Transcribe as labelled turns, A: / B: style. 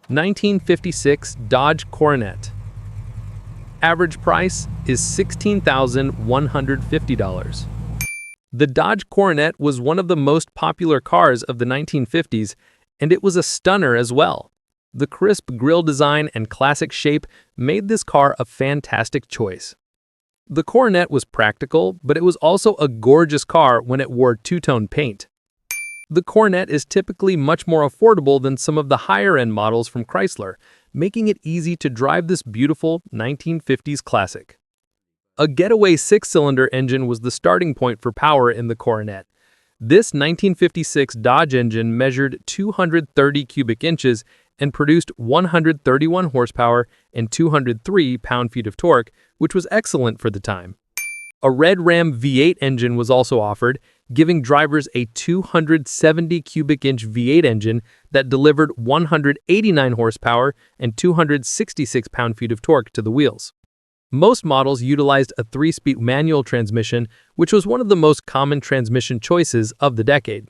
A: 1956 Dodge Coronet. Average price is $16,150. The Dodge Coronet was one of the most popular cars of the 1950s, and it was a stunner as well. The crisp grille design and classic shape made this car a fantastic choice. The Coronet was practical, but it was also a gorgeous car when it wore two-tone paint. The Coronet is typically much more affordable than some of the higher-end models from Chrysler, making it easy to drive this beautiful 1950s classic. A getaway six-cylinder engine was the starting point for power in the Coronet. This 1956 Dodge engine measured 230 cubic inches and produced 131 horsepower and 203 pound-feet of torque, which was excellent for the time. A red Ram V8 engine was also offered, giving drivers a 270 cubic inch V8 engine that delivered 189 horsepower and 266 pound-feet of torque to the wheels. Most models utilized a 3-speed manual transmission, which was one of the most common transmission choices of the decade.